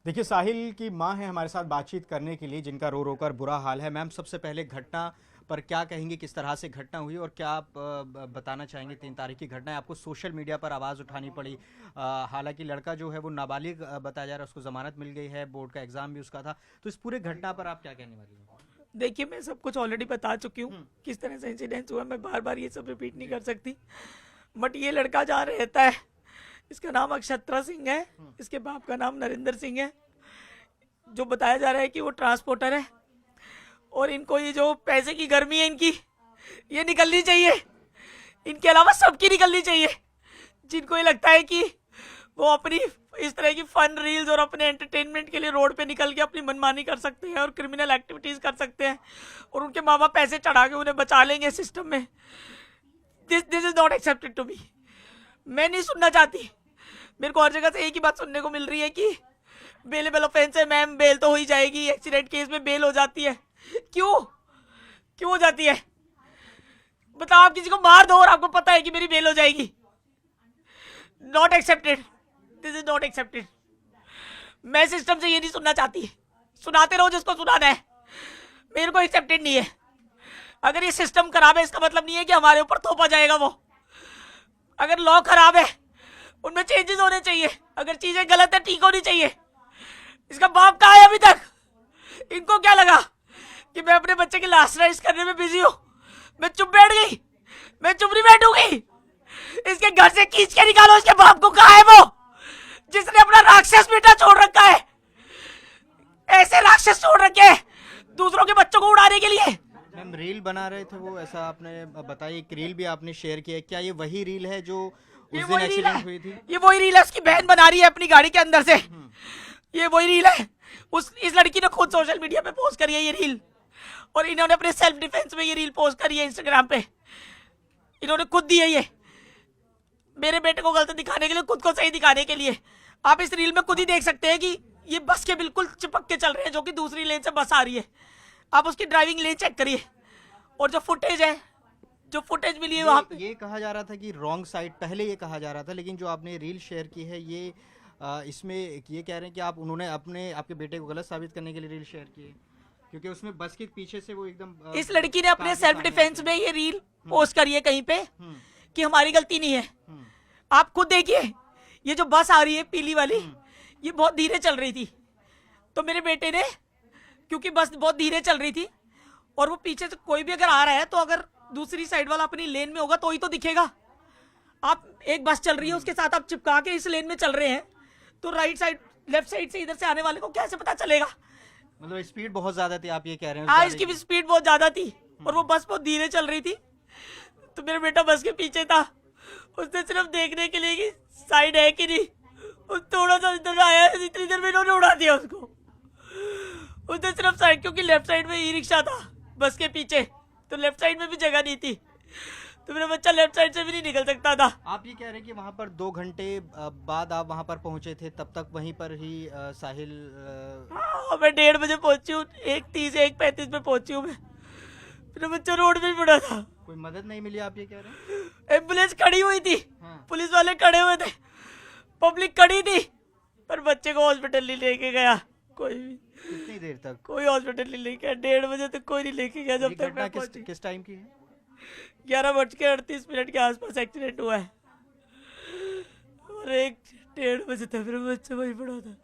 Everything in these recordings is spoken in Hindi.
देखिए, साहिल की मां है हमारे साथ बातचीत करने के लिए, जिनका रो रो कर बुरा हाल है। मैम, सबसे पहले घटना पर क्या कहेंगे, किस तरह से घटना हुई और क्या आप बताना चाहेंगे? 3 तारीख की घटना है, आपको सोशल मीडिया पर आवाज़ उठानी पड़ी। हालांकि लड़का जो है वो नाबालिग बताया जा रहा है, उसको जमानत मिल गई है, बोर्ड का एग्जाम भी उसका था। तो इस पूरे घटना पर आप क्या कहने वाली हैं? देखिए, मैं सब कुछ ऑलरेडी बता चुकी हूँ हम्म। किस तरह से इंसिडेंस हुआ। मैं बार बार ये सब रिपीट नहीं जी। कर सकती। बट ये लड़का जहाँ रहता है, इसका नाम अक्षत्रा सिंह है, हम्म। इसके बाप का नाम नरेंद्र सिंह है। जो बताया जा रहा है कि वो ट्रांसपोर्टर है, और इनको ये जो पैसे की गर्मी है इनकी, ये निकलनी चाहिए। इनके अलावा सबकी निकलनी चाहिए। जिनको ये लगता है कि वो अपनी इस तरह की फन रील्स और अपने एंटरटेनमेंट के लिए रोड पे निकल के अपनी मनमानी कर सकते हैं और क्रिमिनल एक्टिविटीज कर सकते हैं, और उनके माँ बाप पैसे चढ़ा के उन्हें बचा लेंगे सिस्टम में। This this is not accepted to me. मैं नहीं सुनना चाहती। मेरे को हर जगह से एक ही बात सुनने को मिल रही है कि बेलेबल ऑफेंस है मैम, बेल तो हो ही जाएगी, एक्सीडेंट केस में बेल हो जाती है। क्यों क्यों हो जाती है? बताओ, आप किसी को मार दो और आपको पता है कि मेरी बेल हो जाएगी। Not accepted, this is not accepted. मैं सिस्टम से ये नहीं सुनना चाहती। सुनाते रहो जिसको सुनाना है, मेरे को एक्सेप्टेड नहीं है। अगर ये सिस्टम खराब है, इसका मतलब नहीं है कि हमारे ऊपर थोपा जाएगा वो। अगर लॉ खराब है, उनमें चेंजेस होने चाहिए। अगर चीजें गलत है, ठीक होनी चाहिए। इसका बाप कहाँ है अभी तक? इनको क्या लगा कि मैं अपने बच्चे की लास्ट राइट्स करने में बिजी हूं? मैं चुप बैठ गई? मैं चुप नहीं बैठूंगी। इसके घर से खींच के निकालो। इसके बाप को, कहाँ है वो जिसने अपना राक्षस बेटा छोड़ रखा है? ऐसे राक्षस छोड़ रखे हैं दूसरों के बच्चों को उड़ाने के लिए। मैम, रील बना रहे थे वो, ऐसा आपने बताया। एक रील भी आपने शेयर किया है, क्या ये वही रील है जो ये उस दिन वही रील एक्सीडेंट है। हुई थी? ये वही रील है। उसकी बहन बना रही है अपनी गाड़ी के अंदर से। हम्म। ये वही रील है। इस लड़की ने खुद सोशल मीडिया पे पोस्ट करी है ये रील, और इन्होंने अपने सेल्फ डिफेंस में ये रील पोस्ट करी है इंस्टाग्राम पे। इन्होंने खुद दी है ये, मेरे बेटे को गलत दिखाने के लिए, खुद को सही दिखाने के लिए। आप इस रील में खुद ही देख सकते हैं कि ये बस के बिल्कुल चिपक के चल रहे हैं, जो कि दूसरी लेन से बस आ रही है। आप उसकी ड्राइविंग लेन चेक करिए, और जो फुटेज है, जो फुटेज मिली है वहां पे। ये कहा जा रहा था कि रॉन्ग साइड, पहले ये कहा जा रहा था, लेकिन जो आपने रील शेयर की है ये इसमें ये कह रहे हैं कि उन्होंने आपके बेटे को गलत साबित करने के लिए रील शेयर की है, क्योंकि उसमें बस के पीछे से वो एकदम इस लड़की ने अपने कार के सेल्फ सामने डिफेंस आते में ये रील पोस्ट करी है कहीं पे हम्म। कि हमारी गलती नहीं है। हम्म। आप खुद देखिए, ये जो बस आ रही है पीली वाली, हम्म। ये बहुत धीरे चल रही थी। तो मेरे बेटे ने, क्योंकि बस बहुत धीरे चल रही थी, और वो पीछे से कोई भी अगर आ रहा है, तो अगर दूसरी साइड वाला अपनी लेन में होगा तो ही तो दिखेगा। आप एक बस चल रही है, उसके साथ आप चिपका के इस लेन में चल रहे हैं, तो राइट साइड, लेफ्ट साइड से इधर से आने वाले को कैसे पता चलेगा? मतलब स्पीड बहुत ज्यादा थी, आप ये कह रहे हैं उस हाँ, गाड़ी इसकी भी की? स्पीड बहुत ज्यादा थी, और वो बस बहुत धीरे चल रही थी। तो मेरा बेटा बस के पीछे था। उसने सिर्फ देखने के लिए कि साइड है कि नहीं, उस थोड़ा सा इधर आया, इतनी देर में इन्होंने उड़ा दिया उसको। उसने सिर्फ साइड, क्योंकि लेफ्ट साइड में ई रिक्शा था बस के पीछे, तो लेफ्ट साइड में भी जगह नहीं थी, तो मेरा बच्चा लेफ्ट साइड से भी नहीं निकल सकता था। आप ये कह रहे हैं कि वहाँ पर 2 घंटे बाद आप वहाँ पर पहुँचे थे, तब तक वहीं पर ही साहिल हाँ, मैं 1:30 बजे पहुंची हूँ, 1:30 1:35 पे पहुंची हूँ मैं। मेरा बच्चा रोड में ही पड़ा था। कोई मदद नहीं मिली, आप ये कह रहे हैं? एम्बुलेंस खड़ी हुई थी, हाँ। पुलिस वाले खड़े हुए थे, पब्लिक खड़ी थी, पर बच्चे को हॉस्पिटल नहीं लेके गया कोई भी। कितनी देर तक? कोई हॉस्पिटल नहीं लेके गया, 1:30 बजे तक कोई नहीं लेके गया। जब ये तक घटना मैं पहुंची, किस टाइम की है? 11:38 के आसपास एक्सीडेंट हुआ है, और 1:30 बजे तक मेरा बच्चा वही पड़ा था,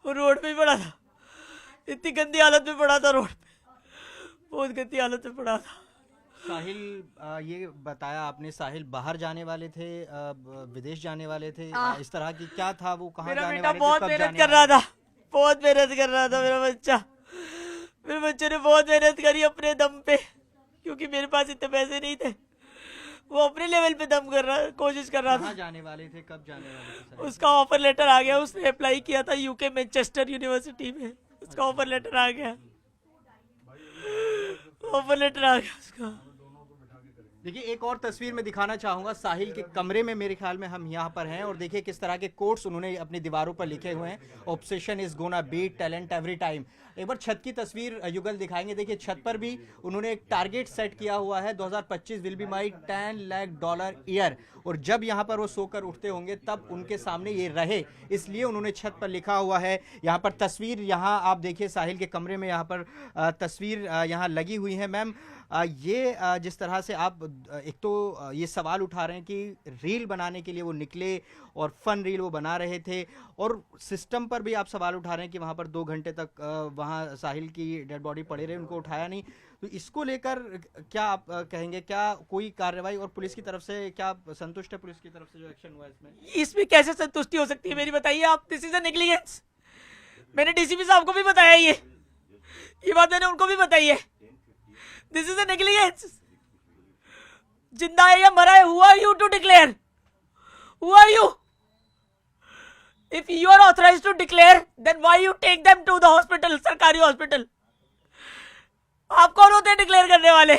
वो रोड पे ही पड़ा था। इतनी गंदी हालत में पड़ा था रोड पे, बहुत गंदी हालत में पड़ा था। साहिल, ये बताया आपने, साहिल बाहर जाने वाले थे, विदेश जाने वाले थे, हाँ। इस तरह की क्या था? वो कहाँ मेरा जाने बेटा वाले थे, बहुत कब मेहनत जाने कर रहा वाले था, थे? बहुत मेहनत कर रहा था मेरा बच्चा। मेरे बच्चे ने बहुत मेहनत करी अपने दम पे, क्योंकि मेरे पास इतने पैसे नहीं थे। वो अपने लेवल पे दम कर रहा, कोशिश कर रहा कहाँ था। जाने वाले थे, कब जाने वाले थे साहिल? उसका ऑफर लेटर आ गया, उसने अप्लाई किया था यूके मैनचेस्टर यूनिवर्सिटी में, उसका ऑफर लेटर आ गया, ऑफर लेटर आ गया उसका। देखिए एक और तस्वीर में दिखाना चाहूंगा, साहिल के कमरे में मेरे ख्याल में हम यहाँ पर हैं और देखिए किस तरह के कोट्स उन्होंने अपनी दीवारों पर लिखे हुए हैं। Obsession is gonna beat talent every time. एक बार छत की तस्वीर युगल दिखाएंगे। देखिए छत पर भी उन्होंने एक टारगेट सेट किया हुआ है, 2025 will be my $10 lakh year. और जब यहाँ पर वो सोकर उठते होंगे तब उनके सामने ये रहे, इसलिए उन्होंने छत पर लिखा हुआ है। यहाँ पर तस्वीर, यहाँ आप देखिए साहिल के कमरे में यहाँ पर तस्वीर यहाँ लगी हुई है। मैम ये जिस तरह से आप एक तो ये सवाल उठा रहे हैं कि रील बनाने के लिए वो निकले और फन रील वो बना रहे थे, और सिस्टम पर भी आप सवाल उठा रहे हैं कि वहाँ पर 2 घंटे तक वहाँ साहिल की डेड बॉडी पड़ी रही, उनको उठाया नहीं। तो इसको लेकर क्या आप कहेंगे, क्या कोई कार्रवाई और पुलिस की तरफ से क्या संतुष्ट है पुलिस की तरफ से जो एक्शन हुआ इसमें? इसमें कैसे संतुष्टि हो सकती है मेरी, बताइए आप। This is a negligence. मैंने डीसीपी साहब को भी बताया ये बात मैंने उनको भी बताई है। This is a negligence. जिंदा है या मरा है, who are you to declare? Who are you? If you are authorised to declare then why you take them to the hospital, सरकारी हॉस्पिटल? आप कौन होते हैं डिक्लेयर करने वाले?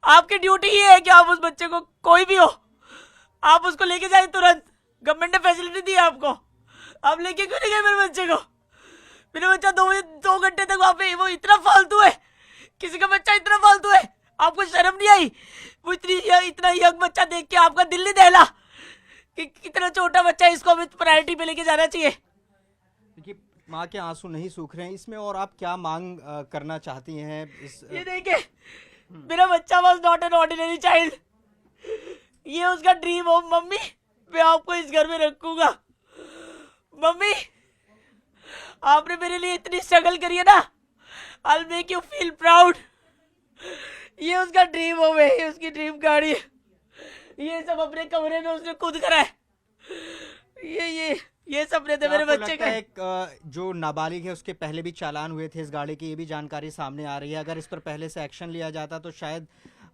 आपकी ड्यूटी ये है कि आप उस बच्चे को, कोई भी हो, आप उसको लेके जाए तुरंत। गवर्नमेंट ने फैसिलिटी दी है आपको, आप लेके क्यों नहीं गए मेरे बच्चे को? मेरा बच्चा 2 घंटे तक वहां पे, वो इतना फालतू है, किसी का बच्चा इतना फालतू है, आपको शर्म नहीं आई? वो इतना यंग बच्चा देख के आपका दिल नहीं दहला कि कितना छोटा बच्चा है, इसको हमें प्रायोरिटी पे लेके जाना चाहिए? देखिए माँ के आंसू नहीं सूख रहे हैं इसमें, और आप क्या मांग करना चाहती हैं ये देखिए, मेरा बच्चा was not an ordinary child. ये उसका ड्रीम हो, मम्मी मैं आपको इस घर में रखूंगा, मम्मी आपने मेरे लिए इतनी स्ट्रगल करी है ना, I'll make you feel proud। ये उसका ड्रीम हो, ये उसकी ड्रीम गाड़ी, ये सब अपने कमरे में उसने खुद करा है। ये सपने थे मेरे बच्चे के। एक जो नाबालिग है उसके पहले भी चालान हुए थे इस गाड़ी के, ये भी जानकारी सामने आ रही है। अगर इस पर पहले से एक्शन लिया जाता तो शायद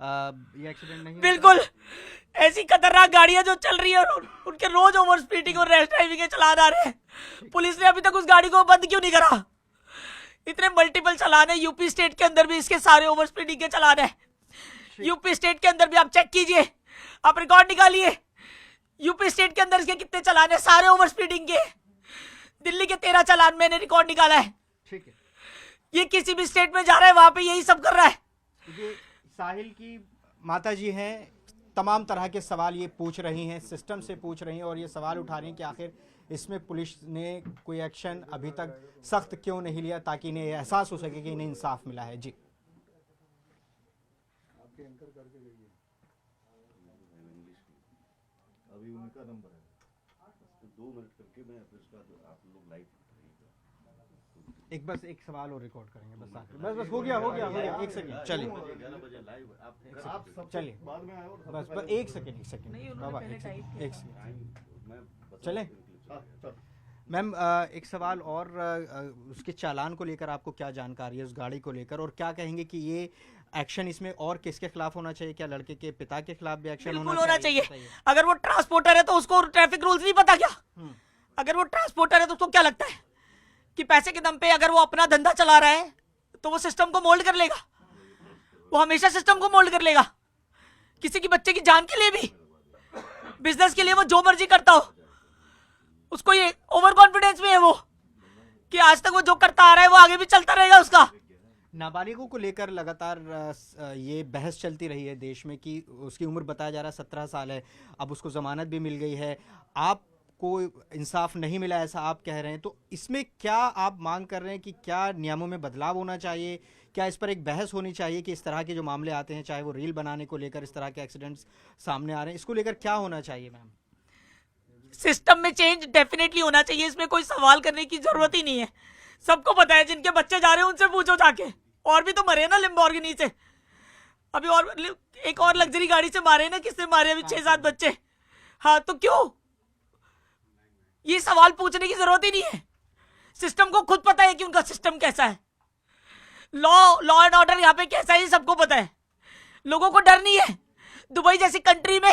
ये एक्सीडेंट नहीं। बिल्कुल, ऐसी खतरनाक गाड़ियां जो चल रही है और उनके रोज ओवर स्पीडिंग और रैश ड्राइविंग के चालान आ रहे हैं, पुलिस ने अभी तक उस गाड़ी को बंद क्यों नहीं करा? इतने मल्टीपल चालान है, यूपी स्टेट के अंदर भी इसके सारे ओवर स्पीडिंग के चालान है। यूपी स्टेट के अंदर भी आप चेक कीजिए, आप रिकॉर्ड निकालिए, यूपी स्टेट के अंदर इसके कितने चालान है सारे ओवर स्पीडिंग के। दिल्ली के 13 चालान मैंने रिकॉर्ड निकाला है। ठीक है, ये किसी भी स्टेट में जा रहा है वहां पे यही सब कर रहा है। ये साहिल की माता जी हैं, तमाम तरह के सवाल ये पूछ रही हैं, सिस्टम से पूछ रही हैं, और ये सवाल उठा रही हैं कि आखिर इसमें पुलिस ने कोई एक्शन अभी तक सख्त क्यों नहीं लिया, ताकि इन्हें एहसास हो सके कि इन्हें इंसाफ मिला है। जी अभी उनका नंबर है, 2 मिनट करके मैं आप लोग लाइव बस एक सवाल और रिकॉर्ड करेंगे, बस हो गया 1 सेकंड, चलिए 11 बजे लाइव आप सब चलिए बाद में आए और बस 1 सेकंड बाबा, 1 सेकंड मैं चले। मैम एक सवाल और, उसके चालान को लेकर आपको क्या जानकारी है उस गाड़ी को लेकर, और क्या कहेंगे कि ये एक्शन इसमें और किसके खिलाफ होना चाहिए? क्या लड़के के पिता के खिलाफ भी एक्शन होना चाहिए? अगर वो ट्रांसपोर्टर है तो उसको ट्रैफिक रूल्स नहीं पता क्या? अगर वो ट्रांसपोर्टर है तो उसको क्या लगता है कि पैसे के दम पे अगर वो अपना धंधा चला रहा है तो वो सिस्टम को मोल्ड कर लेगा? वो हमेशा सिस्टम को मोल्ड कर लेगा। किसी की बच्चे की जान के लिए भी, बिजनेस के लिए वो जो मर्जी करता हो, उसको ये ओवर कॉन्फिडेंस में है वो कि आज तक वो जो करता आ रहा है वो आगे भी चलता रहेगा उसका। नाबालिगों को लेकर लगातार ये बहस चलती रही है देश में कि उसकी उम्र बताया जा रहा है 17 साल है, अब उसको जमानत भी मिल गई है, आपको इंसाफ नहीं मिला ऐसा आप कह रहे हैं। तो इसमें क्या आप मांग कर रहे हैं कि क्या नियमों में बदलाव होना चाहिए? क्या इस पर एक बहस होनी चाहिए कि इस तरह के जो मामले आते हैं, चाहे वो रील बनाने को लेकर इस तरह के एक्सीडेंट्स सामने आ रहे हैं, इसको लेकर क्या होना चाहिए? मैम सिस्टम में चेंज डेफिनेटली होना चाहिए, इसमें कोई सवाल करने की जरूरत ही नहीं है। सबको पता है, जिनके बच्चे जा रहे हैं उनसे पूछो जाके। और भी तो मरे ना लिम्बोर्गिनी से, अभी और एक और लग्जरी गाड़ी से मारे ना, किससे मारे अभी 6-7 बच्चे। हाँ तो क्यों ये सवाल पूछने की जरूरत ही नहीं है। सिस्टम को खुद पता है कि उनका सिस्टम कैसा है, लॉ एंड ऑर्डर यहाँ पे कैसा है, सबको पता है। लोगों को डर नहीं है। दुबई जैसी कंट्री में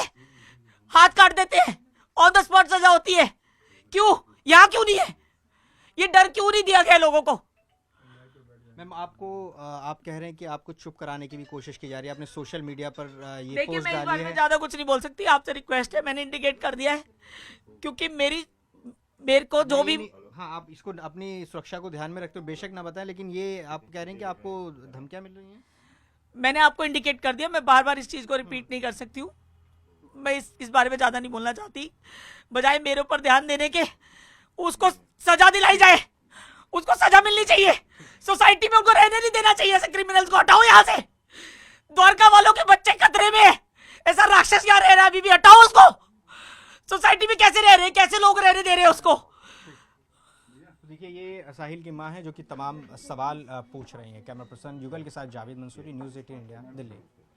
हाथ काट देते हैं, ऑन द स्पॉट सजा होती है, क्यों यहाँ क्यों नहीं है? ये डर क्यों नहीं दिया गया लोगों को? मैम आपको आप कह रहे हैं कि आपको चुप कराने की भी कोशिश की जा रही है, आपने सोशल मीडिया पर ये देखिए पोस्ट मैं इस डाली बारे में है। ज्यादा कुछ नहीं बोल सकती, आपसे रिक्वेस्ट है, मैंने इंडिकेट कर दिया है क्योंकि मेरे को जो भी हाँ, आप इसको अपनी सुरक्षा को ध्यान में रखते हो बेशक ना बताएं, लेकिन ये आप कह रहे हैं कि आपको धमकियां मिल रही हैं। मैंने आपको इंडिकेट कर दिया, मैं बार बार इस चीज को रिपीट नहीं कर सकती हूँ। मैं इस बारे में ज्यादा नहीं बोलना चाहती। बजाय मेरे ऊपर ध्यान देने के उसको सजा दिलाई जाए, उसको सजा मिलनी चाहिए। सोसाइटी में उनको रहने नहीं देना चाहिए। ऐसे क्रिमिनल्स को हटाओ यहाँ से। द्वारका वालों के बच्चे खतरे में है, ऐसा राक्षस यहाँ रह रहा है, अभी भी हटाओ उसको। सोसाइटी में कैसे रह रहे हैं, कैसे लोग रहने दे रहे हैं उसको। देखिए ये साहिल की मां है जो कि तमाम सवाल पूछ रही हैं। कैमरा पर्सन युगल के साथ जावेद मंसूरी, न्यूज़ 18 इंडिया, दिल्ली।